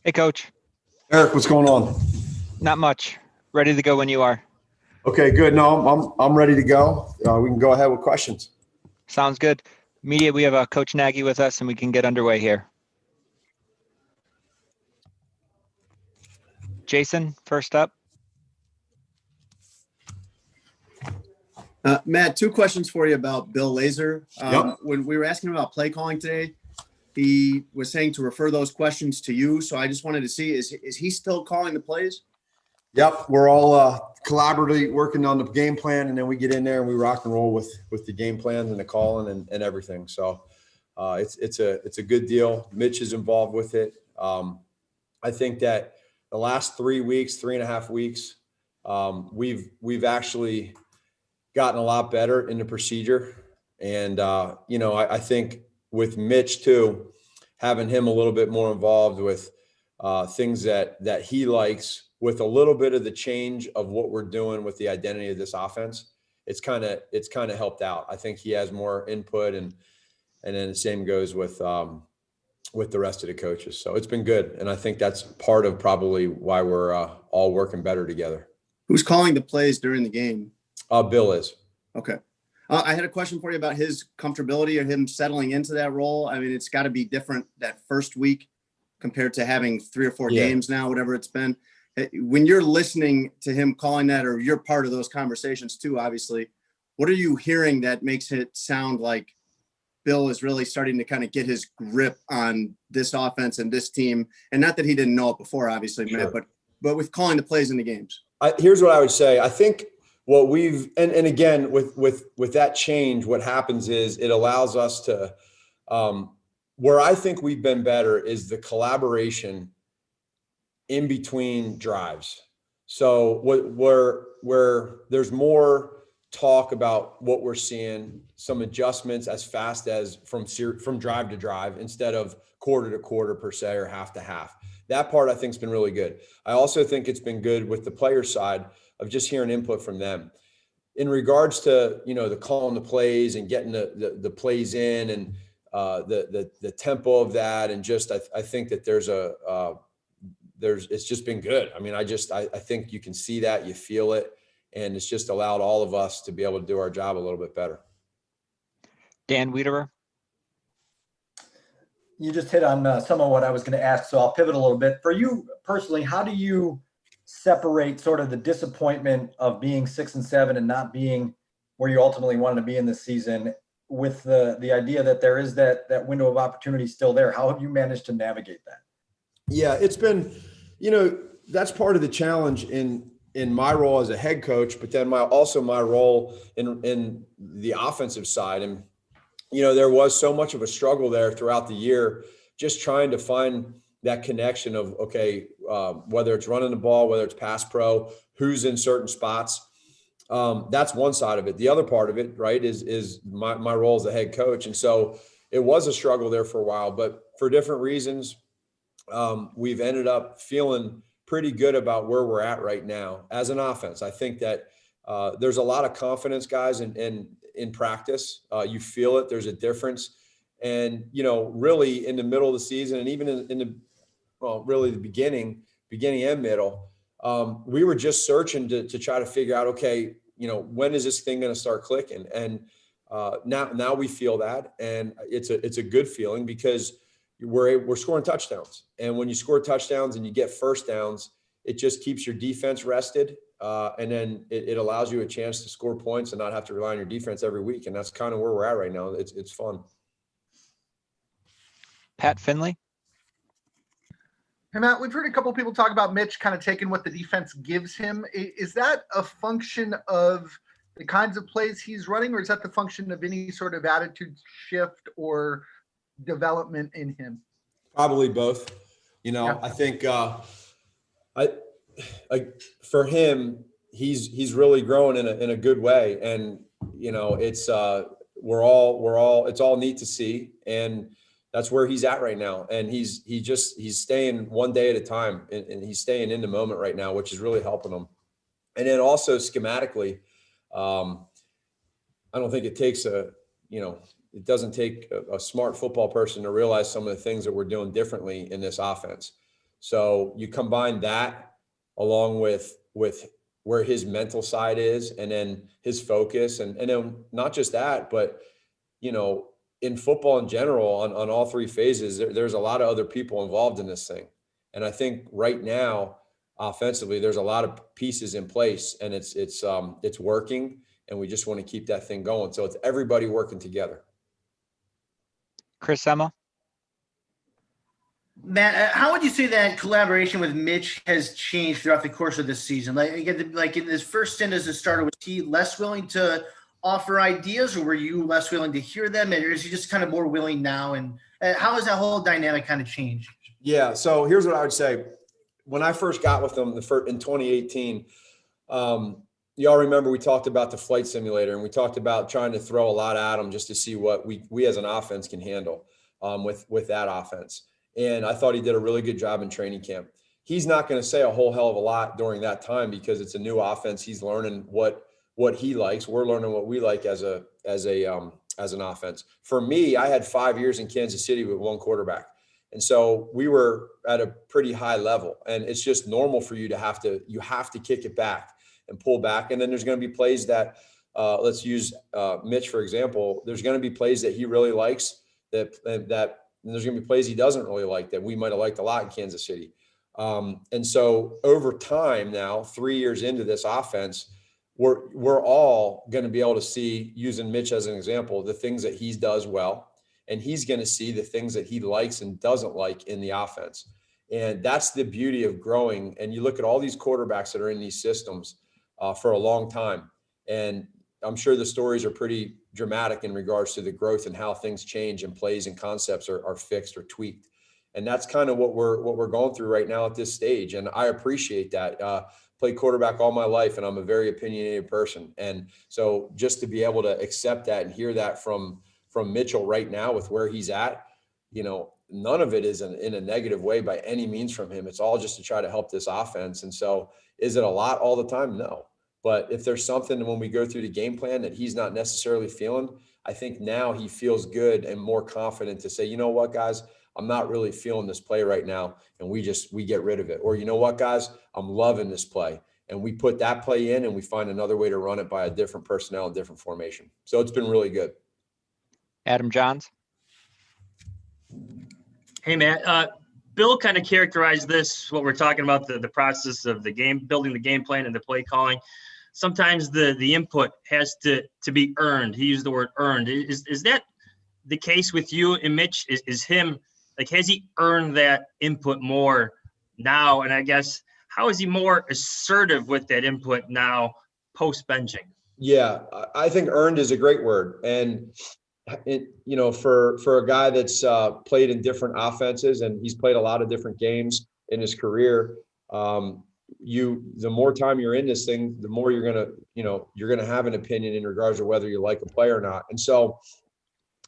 Hey, Coach. Eric, what's going on? Not much. Ready to go when you are. Okay, good. No, I'm ready to go. We can go ahead with questions. Sounds good. Media, we have Coach Nagy with us, and we can get underway here. Jason, first up. Matt, two questions for you about Bill Lazor. Yep. When we were asking about play calling today, he was saying to refer those questions to you. So I just wanted to see, is he still calling the plays? Yep, we're all collaboratively working on the game plan, and then we get in there and we rock and roll with the game plans and the calling and everything. So it's a good deal. Mitch is involved with it. I think that the last 3 weeks, 3.5 weeks, we've actually gotten a lot better in the procedure. And, I think with Mitch too, having him a little bit more involved with things that he likes with a little bit of the change of what we're doing with the identity of this offense, it's kind of helped out. I think he has more input and then the same goes with the rest of the coaches. So it's been good. And I think that's part of probably why we're all working better together. Who's calling the plays during the game? Bill is. Okay. I had a question for you about his comfortability or him settling into that role. I mean, it's got to be different that first week compared to having 3 or 4 games now, whatever it's been. When you're listening to him calling that, or you're part of those conversations too, obviously, what are you hearing that makes it sound like Bill is really starting to kind of get his grip on this offense and this team? And not that he didn't know it before, obviously, sure, Matt, but with calling the plays in the games. Here's what I would say. I think what we've and again with that change, what happens is it allows us to where I think we've been better is the collaboration in between drives. So where there's more talk about what we're seeing, some adjustments as fast as from drive to drive instead of quarter to quarter per se or half to half. That part I think has been really good. I also think it's been good with the player side of just hearing input from them. In regards to, the calling the plays and getting the plays in and the tempo of that, and just I think that it's just been good. I mean, I think you can see that, you feel it, and it's just allowed all of us to be able to do our job a little bit better. Dan Wiederer. You just hit on some of what I was going to ask, so I'll pivot a little bit. For you personally, how do you separate sort of the disappointment of being 6-7 and not being where you ultimately wanted to be in this season with the idea that there is that window of opportunity still there? How have you managed to navigate that? Yeah, it's been, that's part of the challenge in my role as a head coach, but then my role in the offensive side. And, there was so much of a struggle there throughout the year, just trying to find that connection of, okay, whether it's running the ball, whether it's pass pro, who's in certain spots. That's one side of it. The other part of it, right, is my role as a head coach. And so it was a struggle there for a while, but for different reasons, we've ended up feeling pretty good about where we're at right now as an offense. I think that there's a lot of confidence, guys, in practice. You feel it. There's a difference. And, really in the middle of the season and even in really the beginning and middle, we were just searching to try to figure out, okay, when is this thing going to start clicking? And now we feel that, and it's a good feeling because we're scoring touchdowns. And when you score touchdowns and you get first downs, it just keeps your defense rested. And then it allows you a chance to score points and not have to rely on your defense every week. And that's kind of where we're at right now. It's fun. Pat Finley. Hey, Matt, we've heard a couple of people talk about Mitch kind of taking what the defense gives him. Is that a function of the kinds of plays he's running, or is that the function of any sort of attitude shift or development in him? Probably both. Yeah. I think for him, he's really growing in a good way, and it's it's all neat to see, and that's where he's at right now. And he's staying one day at a time, and he's staying in the moment right now, which is really helping him. And then also schematically, I don't think it takes it doesn't take a smart football person to realize some of the things that we're doing differently in this offense. So you combine that along with where his mental side is, and then his focus, and then not just that, but in football in general, on all three phases, there's a lot of other people involved in this thing. And I think right now, offensively, there's a lot of pieces in place, and it's working, and we just want to keep that thing going. So it's everybody working together. Chris Sema? Matt, how would you say that collaboration with Mitch has changed throughout the course of this season? Like in his first stint as a starter, was he less willing to offer ideas, or were you less willing to hear them? Or is he just kind of more willing now? And how has that whole dynamic kind of changed? Yeah. So here's what I would say. When I first got with him in 2018, y'all remember we talked about the flight simulator, and we talked about trying to throw a lot at him just to see what we as an offense can handle with that offense. And I thought he did a really good job in training camp. He's not going to say a whole hell of a lot during that time because it's a new offense. He's learning what he likes. We're learning what we like as an offense. For me, I had 5 years in Kansas City with one quarterback. And so we were at a pretty high level, and it's just normal for you to have to kick it back and pull back. And then there's going to be plays that, let's use Mitch, for example. There's going to be plays that he really likes and there's going to be plays he doesn't really like that we might've liked a lot in Kansas City. And so over time now, 3 years into this offense, we're all going to be able to see, using Mitch as an example, the things that he does well, and he's going to see the things that he likes and doesn't like in the offense. And that's the beauty of growing. And you look at all these quarterbacks that are in these systems for a long time, and I'm sure the stories are pretty dramatic in regards to the growth and how things change and plays and concepts are fixed or tweaked. And that's kind of what we're going through right now at this stage. And I appreciate that. Played quarterback all my life, and I'm a very opinionated person. And so just to be able to accept that and hear that from Mitchell right now with where he's at, none of it is in a negative way by any means from him. It's all just to try to help this offense. And so is it a lot all the time? No. But if there's something when we go through the game plan that he's not necessarily feeling, I think now he feels good and more confident to say, you know what, guys, I'm not really feeling this play right now. And we get rid of it. Or, you know what, guys, I'm loving this play. And we put that play in and we find another way to run it by a different personnel and different formation. So it's been really good. Adam Johns? Hey, Matt. Bill kind of characterized this, what we're talking about, the process of the game, building the game plan and the play calling. Sometimes the input has to be earned. He used the word earned. Is that the case with you and Mitch? Is him, like, has he earned that input more now? And I guess, how is he more assertive with that input now post-benching? Yeah, I think earned is a great word. And for a guy that's played in different offenses, and he's played a lot of different games in his career, the more time you're in this thing, the more you're gonna have an opinion in regards to whether you like a play or not. And so,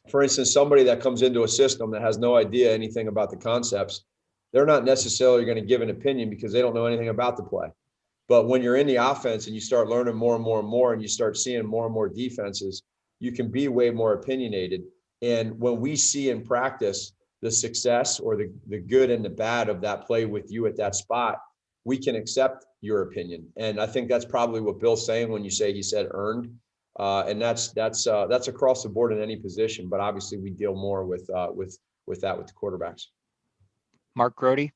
for instance, somebody that comes into a system that has no idea anything about the concepts, they're not necessarily going to give an opinion because they don't know anything about the play. But when you're in the offense and you start learning more and more and more, and you start seeing more and more defenses, you can be way more opinionated. And when we see in practice the success or the good and the bad of that play with you at that spot, we can accept your opinion. And I think that's probably what Bill's saying when you say he said earned. And that's across the board in any position, but obviously we deal more with that with the quarterbacks. Mark Grody?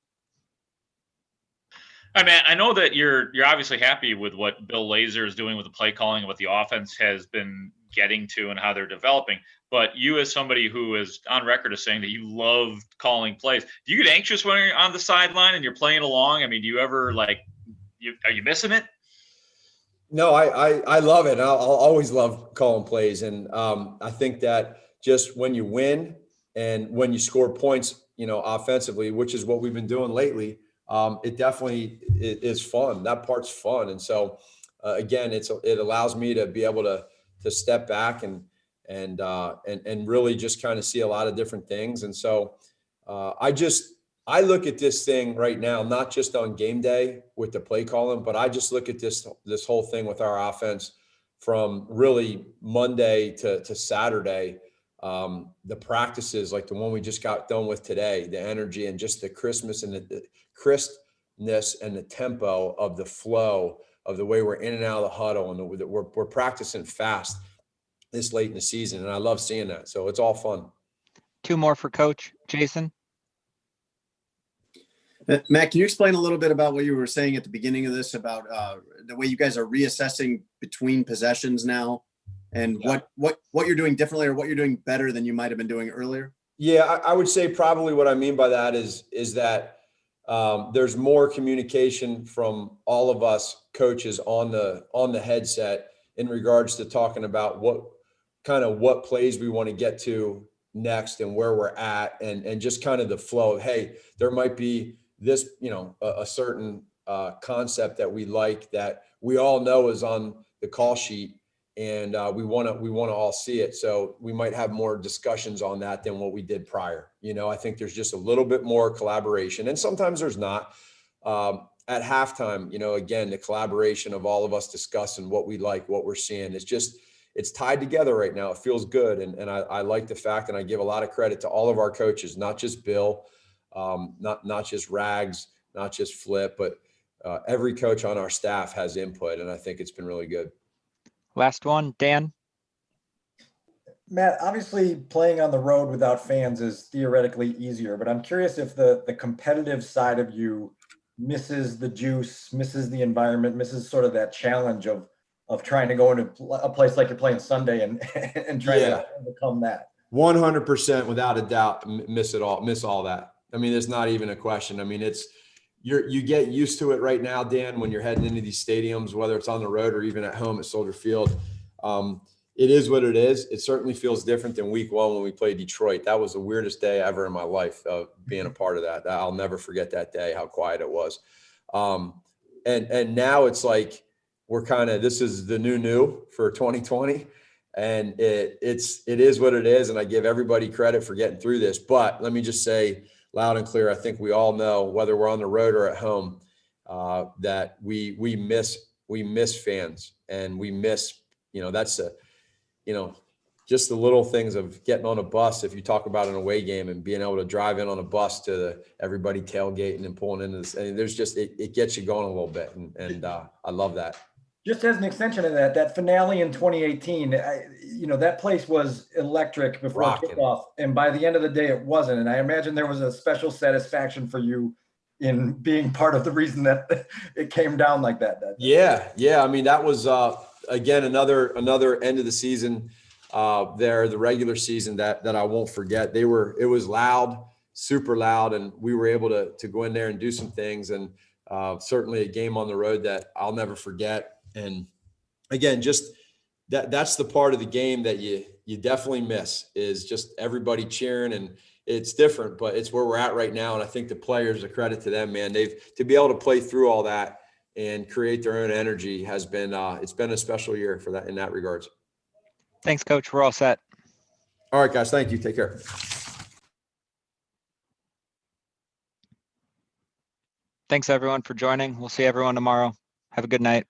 I mean, I know that you're obviously happy with what Bill Lazor is doing with the play calling and what the offense has been getting to and how they're developing. But you, as somebody who is on record as saying that you love calling plays, do you get anxious when you're on the sideline and you're playing along? I mean, do you ever are you missing it? No, I love it. I'll always love calling plays. And I think that just when you win and when you score points, offensively, which is what we've been doing lately, it definitely is fun. That part's fun. And so, again, it allows me to be able to step back and really just kind of see a lot of different things. And so I look at this thing right now, not just on game day with the play calling, but I just look at this whole thing with our offense from really Monday to Saturday. the practices like the one we just got done with today, the energy and just the crispness and the crispness and the tempo of the flow of the way we're in and out of the huddle, and we're practicing fast this late in the season. And I love seeing that. So it's all fun. 2 more for Coach. Jason? Matt, can you explain a little bit about what you were saying at the beginning of this about the way you guys are reassessing between possessions now, and what you're doing differently or what you're doing better than you might have been doing earlier? Yeah, I would say probably what I mean by that is that there's more communication from all of us coaches on the headset in regards to talking about what plays we want to get to next and where we're at, and just kind of the flow of, hey, there might be this, a certain concept that we like that we all know is on the call sheet, and we want to all see it. So we might have more discussions on that than what we did prior. I think there's just a little bit more collaboration, and sometimes there's not. At halftime, again, the collaboration of all of us discussing what we like, what we're seeing, it's tied together right now. It feels good. And I like the fact, and I give a lot of credit to all of our coaches, not just Bill, not just Rags, not just Flip, but every coach on our staff has input. And I think it's been really good. Last one, Dan? Matt, obviously playing on the road without fans is theoretically easier, but I'm curious if the competitive side of you misses the juice, misses the environment, misses sort of that challenge of trying to go into a place like you're playing Sunday and trying to become that. 100% without a doubt, miss all that. I mean, it's not even a question. I mean, you get used to it right now, Dan, when you're heading into these stadiums, whether it's on the road or even at home at Soldier Field. It is what it is. It certainly feels different than week 1 when we played Detroit. That was the weirdest day ever in my life, being a part of that. I'll never forget that day, how quiet it was. And now it's like, this is the new for 2020. And it is what it is. And I give everybody credit for getting through this. But let me just say loud and clear, I think we all know, whether we're on the road or at home, that we miss fans, and we miss, just the little things of getting on a bus. If you talk about an away game and being able to drive in on a bus to everybody tailgating and pulling into this, and there's just, it gets you going a little bit. And I love that. Just as an extension of that finale in 2018, that place was electric before kickoff, and by the end of the day, it wasn't. And I imagine there was a special satisfaction for you in being part of the reason that it came down like that. Yeah. I mean, that was again another end of the season the regular season that I won't forget. It was loud, super loud, and we were able to go in there and do some things, and certainly a game on the road that I'll never forget. And again, just that's the part of the game that you definitely miss, is just everybody cheering. And it's different, but it's where we're at right now. And I think the players, a credit to them, man, to be able to play through all that and create their own energy has been, it's been a special year for that in that regards. Thanks, Coach. We're all set. All right, guys. Thank you. Take care. Thanks, everyone, for joining. We'll see everyone tomorrow. Have a good night.